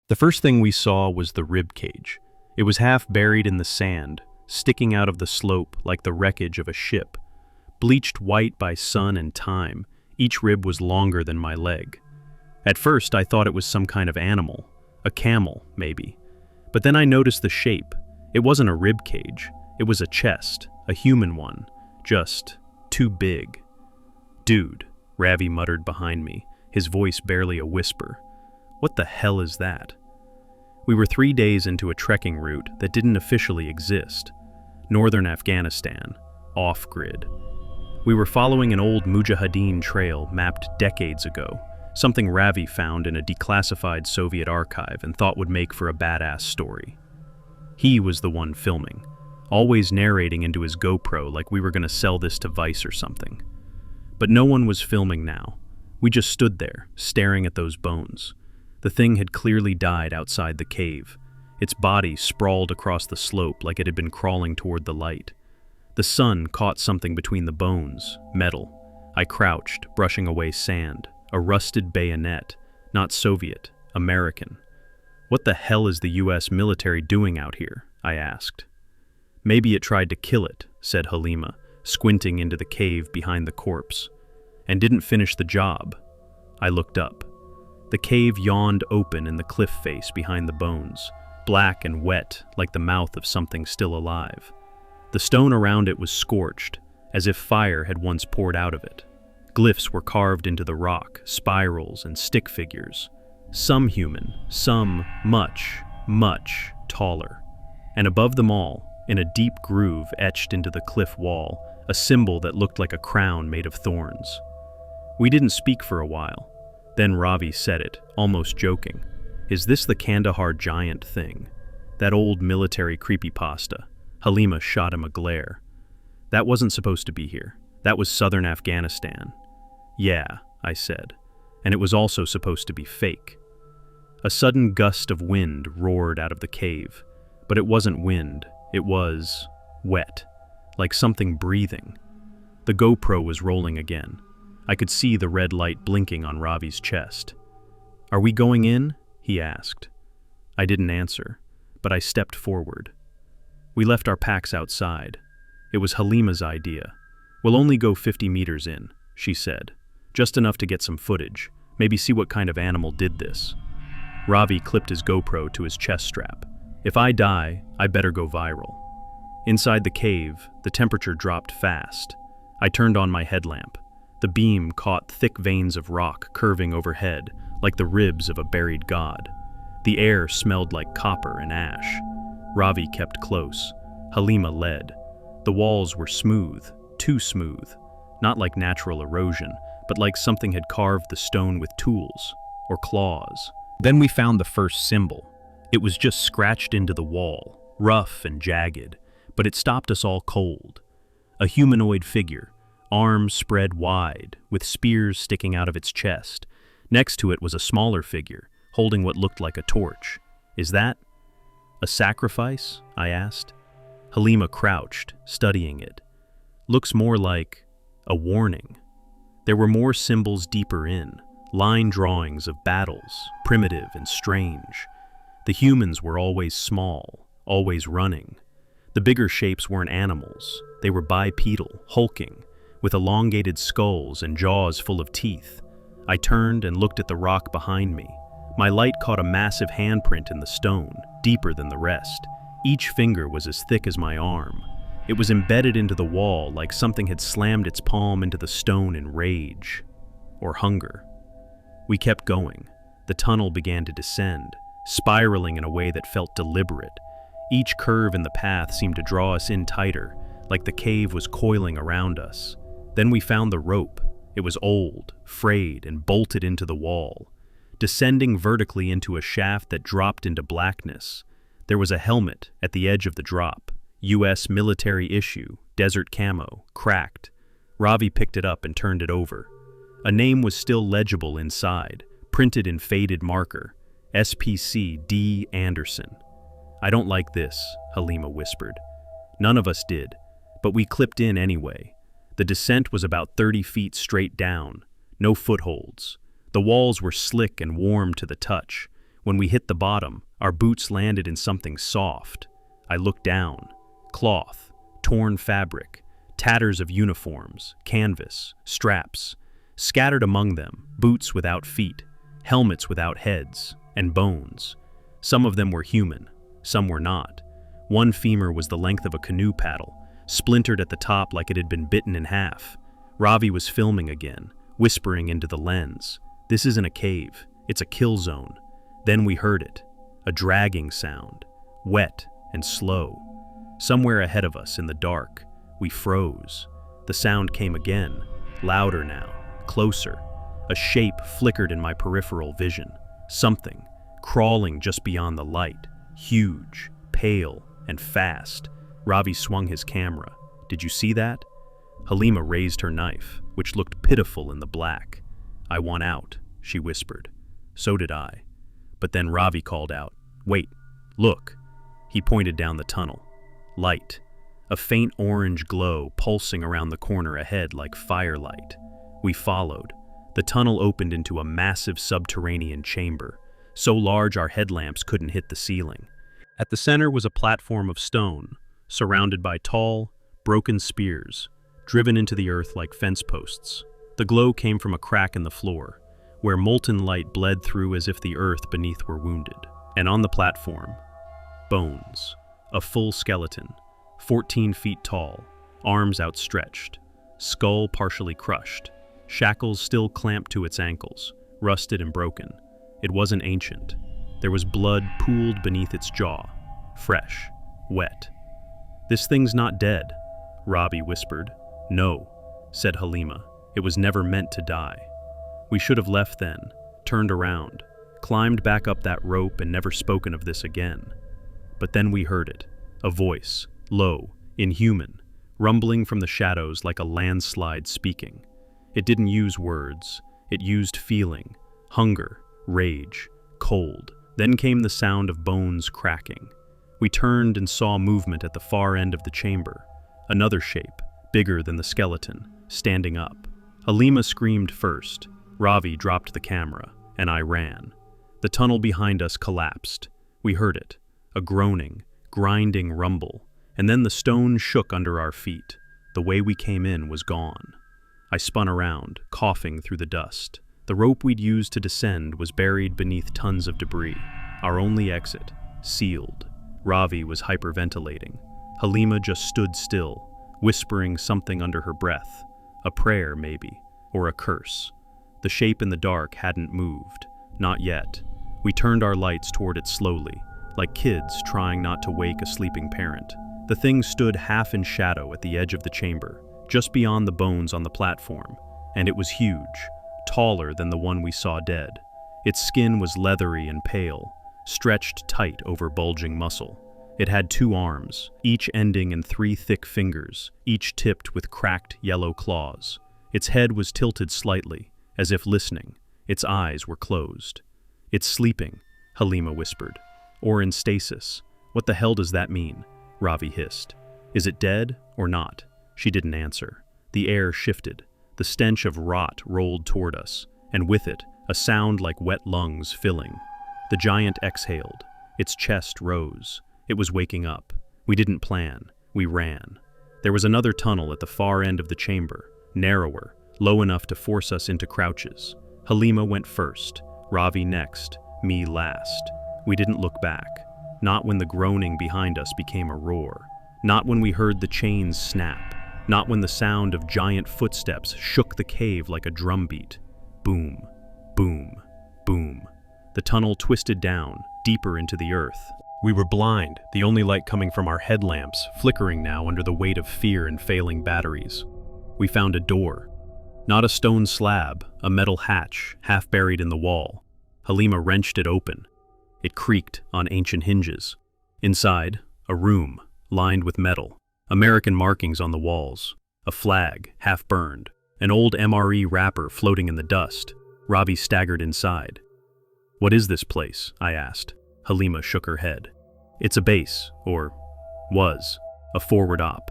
The first thing we saw was the rib cage. It was half buried in the sand, sticking out of the slope like the wreckage of a ship. Bleached white by sun and time, each rib was longer than my leg. At first, I thought it was some kind of animal, a camel, maybe. But then I noticed the shape. It wasn't a rib cage. It was a chest, a human one, just too big. "Dude," Ravi muttered behind me, his voice barely a whisper. "What the hell is that?" We were 3 days into a trekking route that didn't officially exist. Northern Afghanistan, off-grid. We were following an old Mujahideen trail mapped decades ago, something Ravi found in a declassified Soviet archive and thought would make for a badass story. He was the one filming, always narrating into his GoPro like we were going to sell this to Vice or something. But no one was filming now. We just stood there, staring at those bones. The thing had clearly died outside the cave. Its body sprawled across the slope like it had been crawling toward the light. The sun caught something between the bones, metal. I crouched, brushing away sand. A rusted bayonet, not Soviet, American. "What the hell is the US military doing out here?" I asked. "Maybe it tried to kill it," said Halima, squinting into the cave behind the corpse. "And didn't finish the job." I looked up. The cave yawned open in the cliff face behind the bones, black and wet like the mouth of something still alive. The stone around it was scorched, as if fire had once poured out of it. Glyphs were carved into the rock, spirals and stick figures. Some human, some much, much taller. And above them all, in a deep groove etched into the cliff wall, a symbol that looked like a crown made of thorns. We didn't speak for a while. Then Ravi said it, almost joking. "Is this the Kandahar giant thing? That old military creepypasta?" Halima shot him a glare. "That wasn't supposed to be here. That was southern Afghanistan." "Yeah," I said. "And it was also supposed to be fake." A sudden gust of wind roared out of the cave. But it wasn't wind. It was wet, like something breathing. The GoPro was rolling again. I could see the red light blinking on Ravi's chest. "Are we going in?" he asked. I didn't answer, but I stepped forward. We left our packs outside. It was Halima's idea. "We'll only go 50 meters in," she said. "Just enough to get some footage, maybe see what kind of animal did this." Ravi clipped his GoPro to his chest strap. "If I die, I better go viral." Inside the cave, the temperature dropped fast. I turned on my headlamp. The beam caught thick veins of rock curving overhead, like the ribs of a buried god. The air smelled like copper and ash. Ravi kept close. Halima led. The walls were smooth, too smooth. Not like natural erosion, but like something had carved the stone with tools, or claws. Then we found the first symbol. It was just scratched into the wall, rough and jagged, but it stopped us all cold. A humanoid figure, arms spread wide, with spears sticking out of its chest. Next to it was a smaller figure, holding what looked like a torch. "Is that a sacrifice?" I asked. Halima crouched, studying it. "Looks more like a warning." There were more symbols deeper in, line drawings of battles, primitive and strange. The humans were always small, always running. The bigger shapes weren't animals. They were bipedal, hulking, with elongated skulls and jaws full of teeth. I turned and looked at the rock behind me. My light caught a massive handprint in the stone, deeper than the rest. Each finger was as thick as my arm. It was embedded into the wall like something had slammed its palm into the stone in rage or hunger. We kept going. The tunnel began to descend, spiraling in a way that felt deliberate. Each curve in the path seemed to draw us in tighter, like the cave was coiling around us. Then we found the rope. It was old, frayed, and bolted into the wall, descending vertically into a shaft that dropped into blackness. There was a helmet at the edge of the drop. US military issue, desert camo, cracked. Ravi picked it up and turned it over. A name was still legible inside, printed in faded marker. SPC D. Anderson. "I don't like this," Halima whispered. None of us did, but we clipped in anyway. The descent was about 30 feet straight down, no footholds. The walls were slick and warm to the touch. When we hit the bottom, our boots landed in something soft. I looked down. Cloth, torn fabric, tatters of uniforms, canvas, straps. Scattered among them, boots without feet, helmets without heads, and bones. Some of them were human, some were not. One femur was the length of a canoe paddle, splintered at the top like it had been bitten in half. Ravi was filming again, whispering into the lens. "This isn't a cave, it's a kill zone." Then we heard it, a dragging sound, wet and slow. Somewhere ahead of us in the dark, we froze. The sound came again, louder now, closer. A shape flickered in my peripheral vision. Something, crawling just beyond the light, huge, pale, and fast. Ravi swung his camera. "Did you see that?" Halima raised her knife, which looked pitiful in the black. "I want out," she whispered. So did I. But then Ravi called out, "Wait, look." He pointed down the tunnel. Light. A faint orange glow pulsing around the corner ahead like firelight. We followed. The tunnel opened into a massive subterranean chamber, so large our headlamps couldn't hit the ceiling. At the center was a platform of stone, surrounded by tall, broken spears, driven into the earth like fence posts. The glow came from a crack in the floor, where molten light bled through as if the earth beneath were wounded. And on the platform, bones. A full skeleton, 14 feet tall, arms outstretched, skull partially crushed, shackles still clamped to its ankles, rusted and broken. It wasn't ancient. There was blood pooled beneath its jaw, fresh, wet. "This thing's not dead," Ravi whispered. "No," said Halima. "It was never meant to die." We should have left then, turned around, climbed back up that rope and never spoken of this again. But then we heard it, a voice, low, inhuman, rumbling from the shadows like a landslide speaking. It didn't use words, it used feeling, hunger, rage, cold. Then came the sound of bones cracking. We turned and saw movement at the far end of the chamber. Another shape, bigger than the skeleton, standing up. Halima screamed first. Ravi dropped the camera, and I ran. The tunnel behind us collapsed. We heard it, a groaning, grinding rumble, and then the stone shook under our feet. The way we came in was gone. I spun around, coughing through the dust. The rope we'd used to descend was buried beneath tons of debris. Our only exit, sealed. Ravi was hyperventilating. Halima just stood still, whispering something under her breath. A prayer, maybe, or a curse. The shape in the dark hadn't moved. Not yet. We turned our lights toward it slowly, like kids trying not to wake a sleeping parent. The thing stood half in shadow at the edge of the chamber, just beyond the bones on the platform, and it was huge, taller than the one we saw dead. Its skin was leathery and pale, stretched tight over bulging muscle. It had 2 arms, each ending in 3 thick fingers, each tipped with cracked yellow claws. Its head was tilted slightly, as if listening. Its eyes were closed. "It's sleeping," Halima whispered. "Or in stasis. What the hell does that mean?" Ravi hissed. "Is it dead or not?" She didn't answer. The air shifted. The stench of rot rolled toward us, and with it, a sound like wet lungs filling. The giant exhaled. Its chest rose. It was waking up. We didn't plan. We ran. There was another tunnel at the far end of the chamber, narrower, low enough to force us into crouches. Halima went first, Ravi next, me last. We didn't look back. Not when the groaning behind us became a roar. Not when we heard the chains snap. Not when the sound of giant footsteps shook the cave like a drumbeat. Boom, boom, boom. The tunnel twisted down, deeper into the earth. We were blind, the only light coming from our headlamps, flickering now under the weight of fear and failing batteries. We found a door. Not a stone slab, a metal hatch, half buried in the wall. Halima wrenched it open. It creaked on ancient hinges. Inside, a room, lined with metal. American markings on the walls. A flag, half burned. An old MRE wrapper floating in the dust. Ravi staggered inside. "What is this place?" I asked. Halima shook her head. "It's a base, or was, a forward op.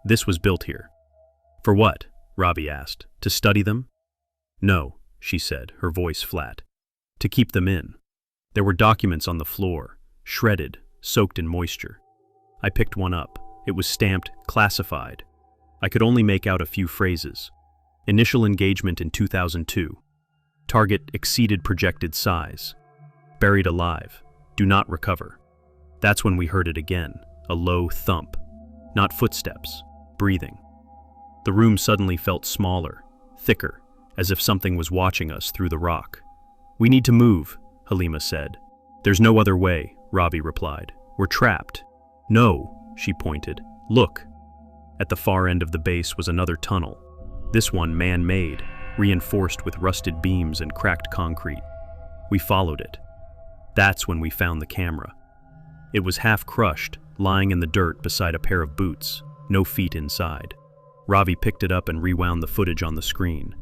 This was built here." "For what?" Ravi asked. "To study them?" "No," she said, her voice flat. "To keep them in." There were documents on the floor, shredded, soaked in moisture. I picked one up. It was stamped classified. I could only make out a few phrases. Initial engagement in 2002. Target exceeded projected size. Buried alive. Do not recover. That's when we heard it again, a low thump. Not footsteps, breathing. The room suddenly felt smaller, thicker, as if something was watching us through the rock. "We need to move," Halima said. "There's no other way," Ravi replied. "We're trapped." "No," she pointed. "Look." At the far end of the base was another tunnel. This one man-made, reinforced with rusted beams and cracked concrete. We followed it. That's when we found the camera. It was half-crushed, lying in the dirt beside a pair of boots, no feet inside. Ravi picked it up and rewound the footage on the screen.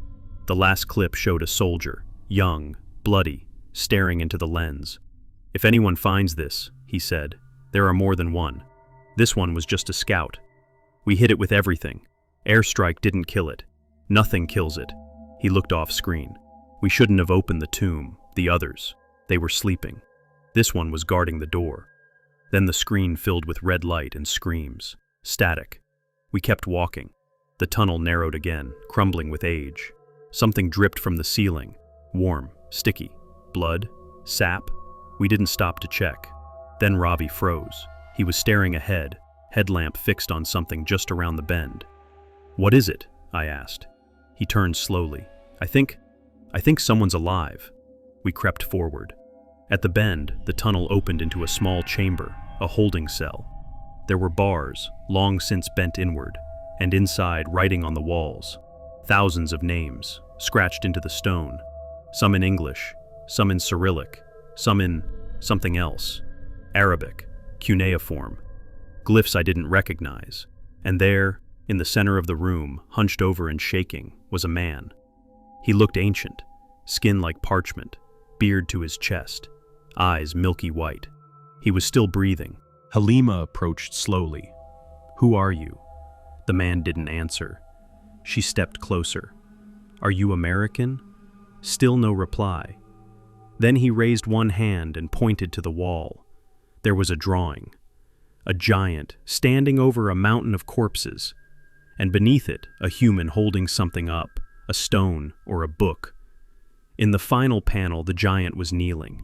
The last clip showed a soldier, young, bloody, staring into the lens. "If anyone finds this," he said, "there are more than one. This one was just a scout. We hit it with everything. Airstrike didn't kill it. Nothing kills it." He looked off screen. "We shouldn't have opened the tomb. The others. They were sleeping. This one was guarding the door." Then the screen filled with red light and screams. Static. We kept walking. The tunnel narrowed again, crumbling with age. Something dripped from the ceiling. Warm, sticky. Blood? Sap? We didn't stop to check. Then Ravi froze. He was staring ahead, headlamp fixed on something just around the bend. "What is it?" I asked. He turned slowly. I think someone's alive." We crept forward. At the bend, the tunnel opened into a small chamber, a holding cell. There were bars, long since bent inward, and inside writing on the walls. Thousands of names, scratched into the stone. Some in English, some in Cyrillic, some in something else. Arabic, cuneiform. Glyphs I didn't recognize. And there, in the center of the room, hunched over and shaking, was a man. He looked ancient, skin like parchment, beard to his chest, eyes milky white. He was still breathing. Halima approached slowly. "Who are you?" The man didn't answer. She stepped closer. "Are you American?" Still no reply. Then he raised one hand and pointed to the wall. There was a drawing. A giant standing over a mountain of corpses, and beneath it a human holding something up, a stone or a book. In the final panel, the giant was kneeling.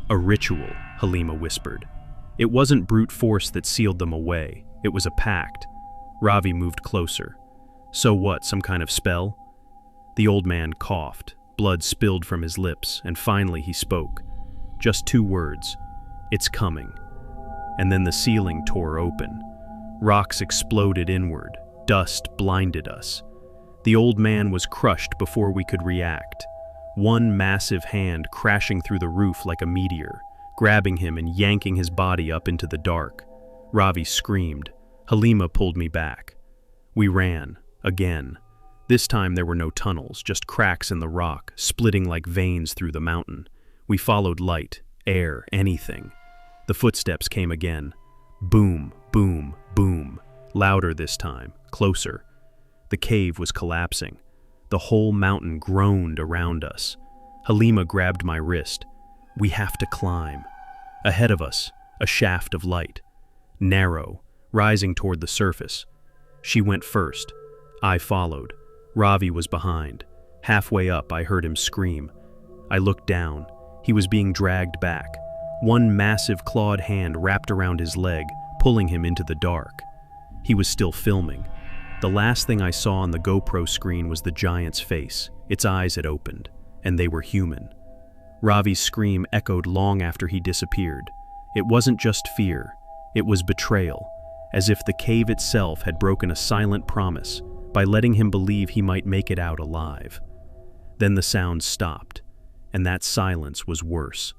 "A ritual," Halima whispered. "It wasn't brute force that sealed them away. It was a pact." Ravi moved closer. "So what, some kind of spell?" The old man coughed. Blood spilled from his lips, and finally he spoke. Just 2 words. "It's coming." And then the ceiling tore open. Rocks exploded inward. Dust blinded us. The old man was crushed before we could react. One massive hand crashing through the roof like a meteor, grabbing him and yanking his body up into the dark. Ravi screamed. Halima pulled me back. We ran, again. This time there were no tunnels, just cracks in the rock, splitting like veins through the mountain. We followed light, air, anything. The footsteps came again. Boom, boom, boom. Louder this time, closer. The cave was collapsing. The whole mountain groaned around us. Halima grabbed my wrist. "We have to climb." Ahead of us, a shaft of light. Narrow, rising toward the surface. She went first. I followed. Ravi was behind. Halfway up, I heard him scream. I looked down. He was being dragged back. One massive clawed hand wrapped around his leg, pulling him into the dark. He was still filming. The last thing I saw on the GoPro screen was the giant's face. Its eyes had opened, and they were human. Ravi's scream echoed long after he disappeared. It wasn't just fear. It was betrayal, as if the cave itself had broken a silent promise by letting him believe he might make it out alive. Then the sound stopped, and that silence was worse.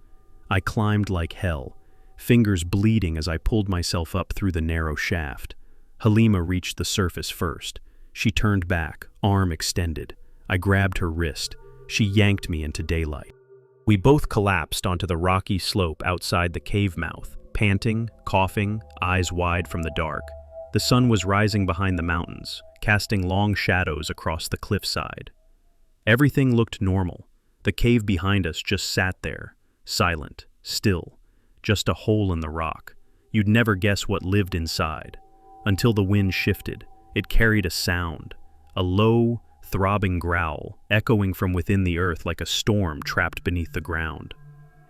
I climbed like hell, fingers bleeding as I pulled myself up through the narrow shaft. Halima reached the surface first. She turned back, arm extended. I grabbed her wrist. She yanked me into daylight. We both collapsed onto the rocky slope outside the cave mouth, panting, coughing, eyes wide from the dark. The sun was rising behind the mountains, casting long shadows across the cliffside. Everything looked normal. The cave behind us just sat there, silent, still, just a hole in the rock. You'd never guess what lived inside. Until the wind shifted, it carried a sound, a low, throbbing growl, echoing from within the earth like a storm trapped beneath the ground.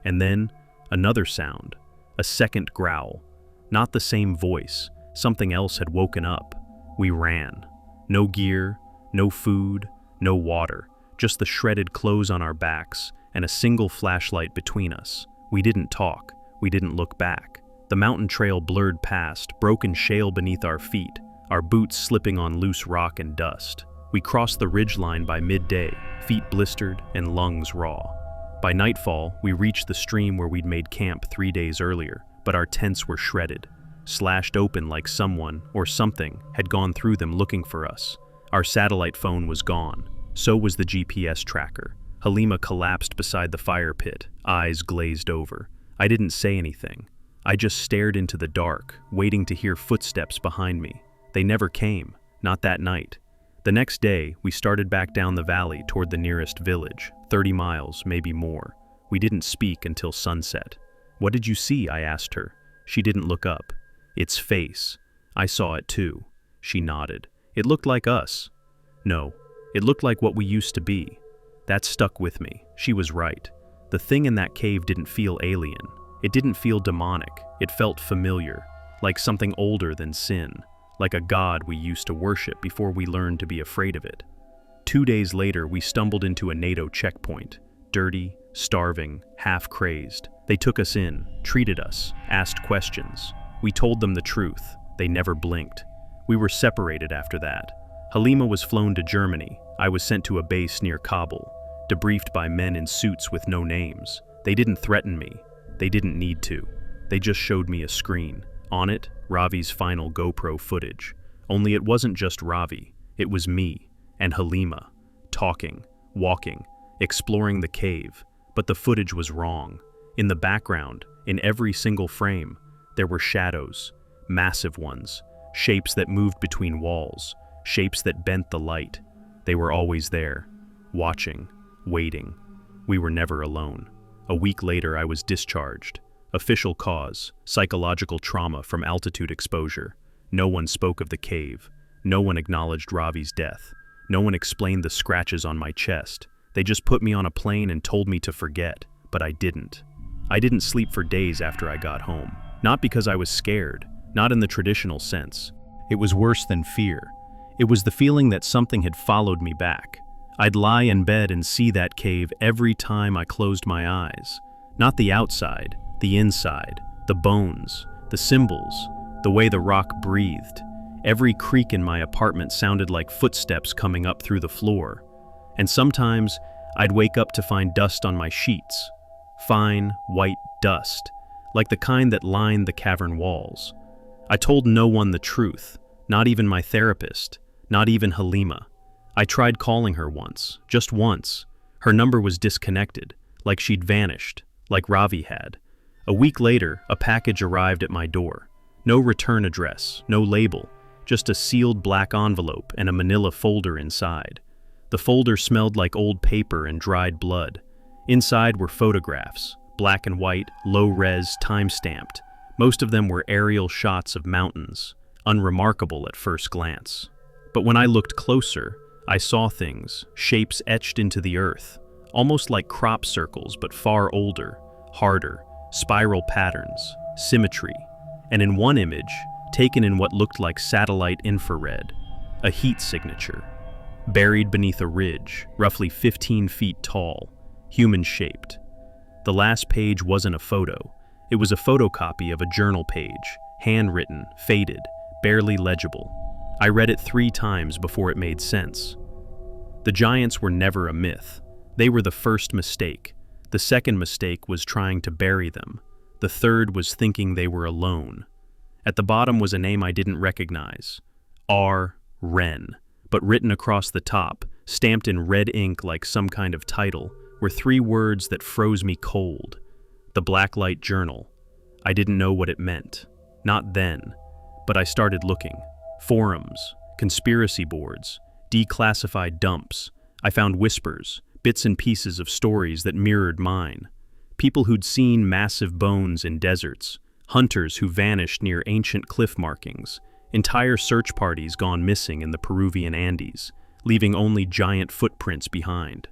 And then, another sound, a second growl. Not the same voice, something else had woken up. We ran. No gear, no food, no water, just the shredded clothes on our backs and a single flashlight between us. We didn't talk, we didn't look back. The mountain trail blurred past, broken shale beneath our feet, our boots slipping on loose rock and dust. We crossed the ridgeline by midday, feet blistered and lungs raw. By nightfall, we reached the stream where we'd made camp 3 days earlier, but our tents were shredded, slashed open like someone or something had gone through them looking for us. Our satellite phone was gone. So was the GPS tracker. Halima collapsed beside the fire pit, eyes glazed over. I didn't say anything. I just stared into the dark, waiting to hear footsteps behind me. They never came, not that night. The next day, we started back down the valley toward the nearest village, 30 miles, maybe more. We didn't speak until sunset. "What did you see?" I asked her. She didn't look up. "Its face. I saw it too." She nodded. "It looked like us." "No, it looked like what we used to be." That stuck with me. She was right. The thing in that cave didn't feel alien. It didn't feel demonic. It felt familiar, like something older than sin, like a god we used to worship before we learned to be afraid of it. 2 days later, we stumbled into a NATO checkpoint, dirty, starving, half-crazed. They took us in, treated us, asked questions. We told them the truth. They never blinked. We were separated after that. Halima was flown to Germany. I was sent to a base near Kabul, debriefed by men in suits with no names. They didn't threaten me. They didn't need to. They just showed me a screen. On it, Ravi's final GoPro footage. Only it wasn't just Ravi. It was me and Halima, talking, walking, exploring the cave. But the footage was wrong. In the background, in every single frame, there were shadows, massive ones, shapes that moved between walls, shapes that bent the light. They were always there, watching, waiting. We were never alone. A week later, I was discharged. Official cause, psychological trauma from altitude exposure. No one spoke of the cave. No one acknowledged Ravi's death. No one explained the scratches on my chest. They just put me on a plane and told me to forget, but I didn't. I didn't sleep for days after I got home. Not because I was scared, not in the traditional sense. It was worse than fear. It was the feeling that something had followed me back. I'd lie in bed and see that cave every time I closed my eyes. Not the outside, the inside, the bones, the symbols, the way the rock breathed. Every creak in my apartment sounded like footsteps coming up through the floor. And sometimes I'd wake up to find dust on my sheets. Fine, white dust, like the kind that lined the cavern walls. I told no one the truth, not even my therapist, not even Halima. I tried calling her once, just once. Her number was disconnected, like she'd vanished, like Ravi had. A week later, a package arrived at my door. No return address, no label, just a sealed black envelope and a manila folder inside. The folder smelled like old paper and dried blood. Inside were photographs, black and white, low-res, time-stamped. Most of them were aerial shots of mountains, unremarkable at first glance. But when I looked closer, I saw things, shapes etched into the earth, almost like crop circles but far older, harder, spiral patterns, symmetry. And in one image, taken in what looked like satellite infrared, a heat signature. Buried beneath a ridge, roughly 15 feet tall, human-shaped. The last page wasn't a photo. It was a photocopy of a journal page, handwritten, faded, barely legible. I read it 3 times before it made sense. The giants were never a myth. They were the first mistake. The second mistake was trying to bury them. The third was thinking they were alone. At the bottom was a name I didn't recognize. R. Wren. But written across the top, stamped in red ink like some kind of title, were 3 words that froze me cold. The Blacklight Journal. I didn't know what it meant. Not then. But I started looking. Forums, conspiracy boards, declassified dumps. I found whispers, bits and pieces of stories that mirrored mine. People who'd seen massive bones in deserts, hunters who vanished near ancient cliff markings, entire search parties gone missing in the Peruvian Andes, leaving only giant footprints behind.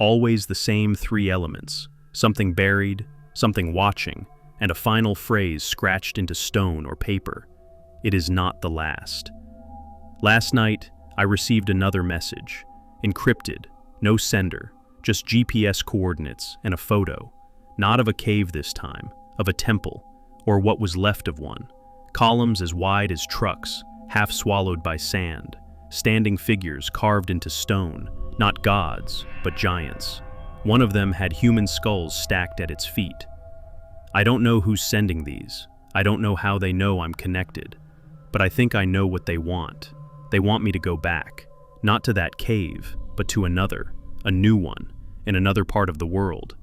Always the same three elements: something buried, something watching, and a final phrase scratched into stone or paper. It is not the last. Last night, I received another message. Encrypted, no sender, just GPS coordinates and a photo. Not of a cave this time, of a temple, or what was left of one. Columns as wide as trucks, half swallowed by sand. Standing figures carved into stone, not gods, but giants. One of them had human skulls stacked at its feet. I don't know who's sending these. I don't know how they know I'm connected. But I think I know what they want. They want me to go back, not to that cave, but to another, a new one, in another part of the world.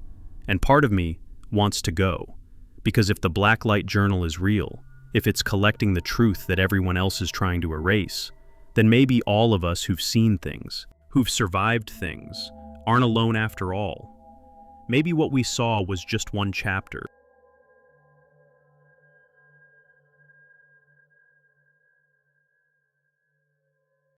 And part of me wants to go, because if the Blacklight journal is real, if it's collecting the truth that everyone else is trying to erase, then maybe all of us who've seen things, who've survived things, aren't alone after all. Maybe what we saw was just one chapter.